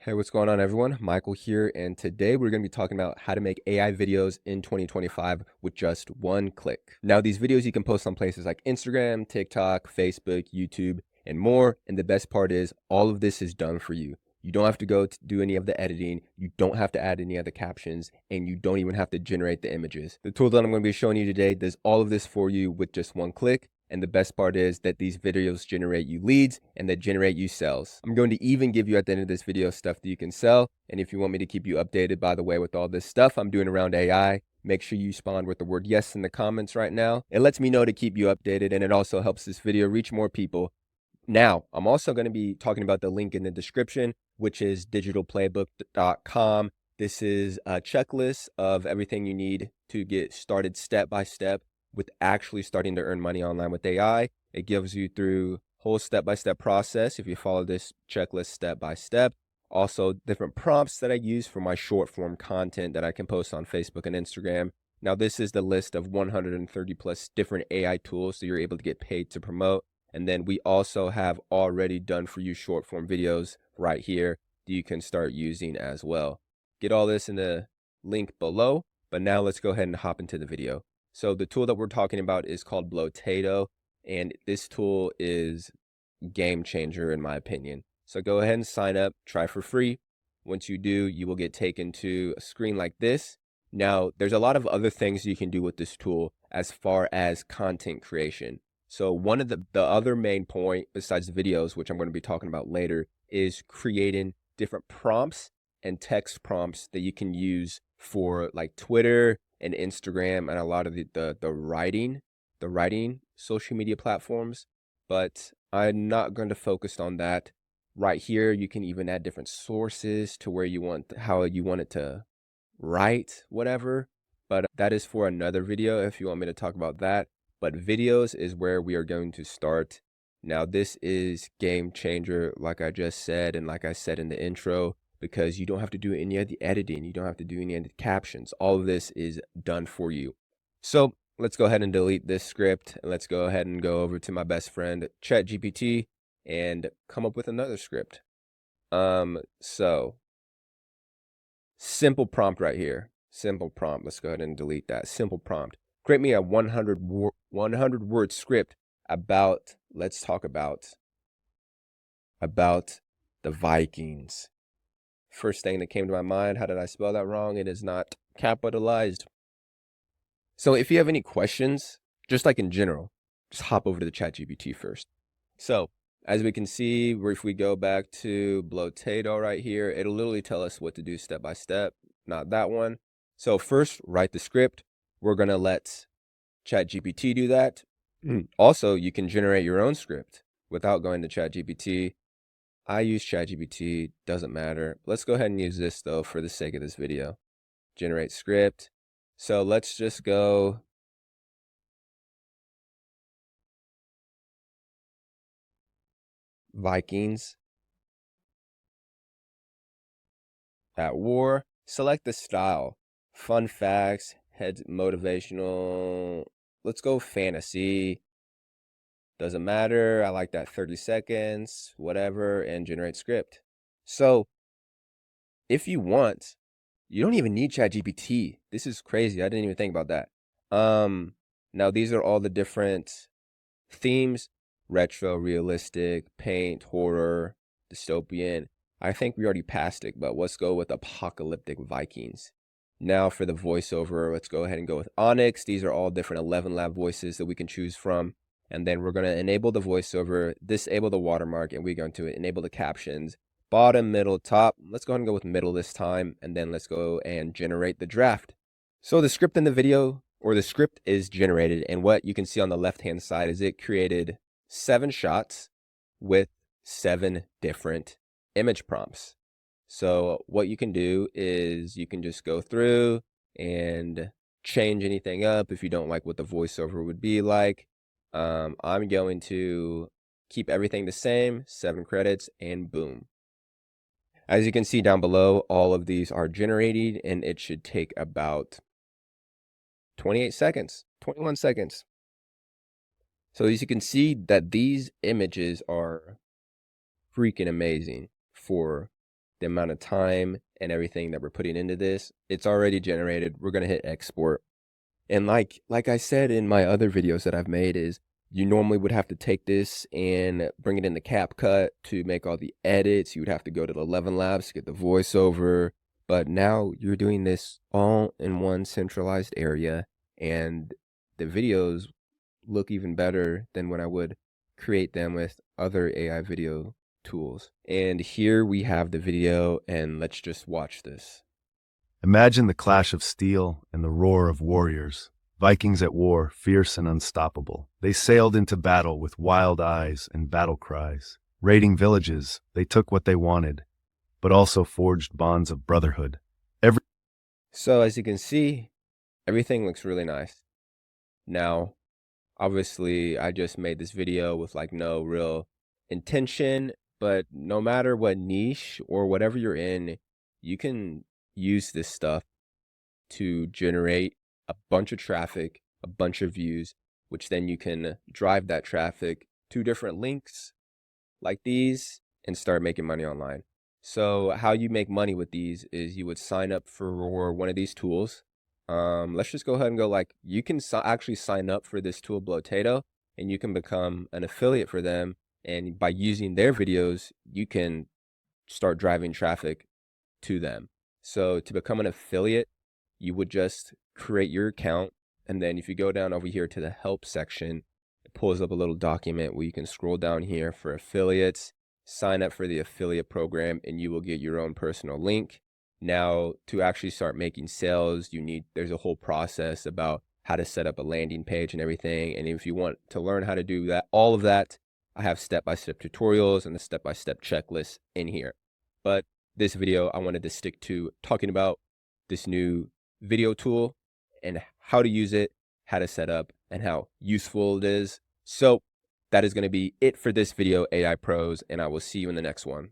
Hey, what's going on, everyone? Michael here, and today we're going to be talking about how to make AI videos in 2025 with just one click. Now, these videos you can post on places like Instagram, TikTok, Facebook, YouTube, and more. And the best part is all of this is done for you. You don't have to go to do any of the editing. You don't have to add any of the captions, and you don't even have to generate the images. The tool that I'm going to be showing you today does all of this for you with just one click. And the best part is that these videos generate you leads and that generate you sales. I'm going to even give you at the end of this video stuff that you can sell. And if you want me to keep you updated, by the way, with all this stuff I'm doing around AI, make sure you respond with the word yes in the comments right now. It lets me know to keep you updated, and it also helps this video reach more people. Now, I'm also going to be talking about the link in the description, which is digitalplaybook.com. This is a checklist of everything you need to get started step by step with actually starting to earn money online with AI. It gives you through whole step-by-step process if you follow this checklist step by step. Also, different prompts that I use for my short form content that I can post on Facebook and Instagram. Now, this is the list of 130 plus different AI tools so you're able to get paid to promote. And then we also have already done for you short form videos right here that you can start using as well. Get all this in the link below, but now let's go ahead and hop into the video. So the tool that we're talking about is called Blotato, and this tool is game changer in my opinion. So go ahead and sign up, try for free. Once you do, you will get taken to a screen like this. Now, there's a lot of other things you can do with this tool as far as content creation. So one of the other main point besides the videos, which I'm going to be talking about later, is creating different prompts and text prompts that you can use for like Twitter and Instagram and a lot of the writing social media platforms. But I'm not going to focus on that. Right here, you can even add different sources to where you want, how you want it to write, whatever. But that is for another video if you want me to talk about that. But videos is where we are going to start. Now, this is game changer, like I just said, and like I said in the intro, because you don't have to do any of the editing. You don't have to do any of the captions. All of this is done for you. So let's go ahead and delete this script, and let's go ahead and go over to my best friend, ChatGPT, and come up with another script. So simple prompt right here. Simple prompt. Let's go ahead and delete that. Simple prompt. Create me a 100 word script about, let's talk about the Vikings. First thing that came to my mind, how did I spell that wrong? It is not capitalized. So if you have any questions, just like in general, just hop over to the ChatGPT first. So as we can see, if we go back to Blotato right here, it'll literally tell us what to do step by step, not that one. So first, write the script. We're going to let ChatGPT do that. Also, you can generate your own script without going to ChatGPT. I use ChatGPT, doesn't matter. Let's go ahead and use this though for the sake of this video. Generate script. So let's just go Vikings at war. Select the style. Fun facts, head motivational. Let's go fantasy. Doesn't matter. I like that 30 seconds, whatever, and generate script. So if you want, you don't even need ChatGPT. This is crazy. I didn't even think about that. Now these are all the different themes: retro, realistic, paint, horror, dystopian. I think we already passed it, but let's go with apocalyptic Vikings. Now for the voiceover, let's go ahead and go with Onyx. These are all different 11 lab voices that we can choose from. And then we're going to enable the voiceover, disable the watermark, and we're going to enable the captions. Bottom, middle, top. Let's go ahead and go with middle this time. And then let's go and generate the draft. So the script in the video, or the script, is generated. And what you can see on the left-hand side is it created 7 shots with 7 different image prompts. So what you can do is you can just go through and change anything up if you don't like what the voiceover would be like. I'm going to keep everything the same, 7 credits, and boom. As you can see down below, all of these are generated, and it should take about 28 seconds, 21 seconds. So as you can see that these images are freaking amazing for the amount of time and everything that we're putting into this. It's already generated. We're going to hit export. And like I said in my other videos that I've made is you normally would have to take this and bring it into CapCut to make all the edits. You would have to go to the 11 Labs to get the voiceover. But now you're doing this all in one centralized area, and the videos look even better than when I would create them with other AI video tools. And here we have the video, and let's just watch this. Imagine the clash of steel and the roar of warriors. Vikings at war, fierce and unstoppable. They sailed into battle with wild eyes and battle cries. Raiding villages, they took what they wanted, but also forged bonds of brotherhood. So as you can see, everything looks really nice. Now, obviously, I just made this video with like no real intention, but no matter what niche or whatever you're in, you can use this stuff to generate a bunch of traffic, a bunch of views, which then you can drive that traffic to different links like these and start making money online. So how you make money with these is you would sign up for one of these tools. Let's just go ahead and go like, you can actually sign up for this tool, Blotato, and you can become an affiliate for them. And by using their videos, you can start driving traffic to them. So to become an affiliate, you would just create your account. And then if you go down over here to the help section, it pulls up a little document where you can scroll down here for affiliates, sign up for the affiliate program, and you will get your own personal link. Now, to actually start making sales, there's a whole process about how to set up a landing page and everything. And if you want to learn how to do that, all of that, I have step-by-step tutorials and the step-by-step checklist in here. But this video, I wanted to stick to talking about this new video tool and how to use it, how to set up, and how useful it is. So that is going to be it for this video, AI pros, and I will see you in the next one.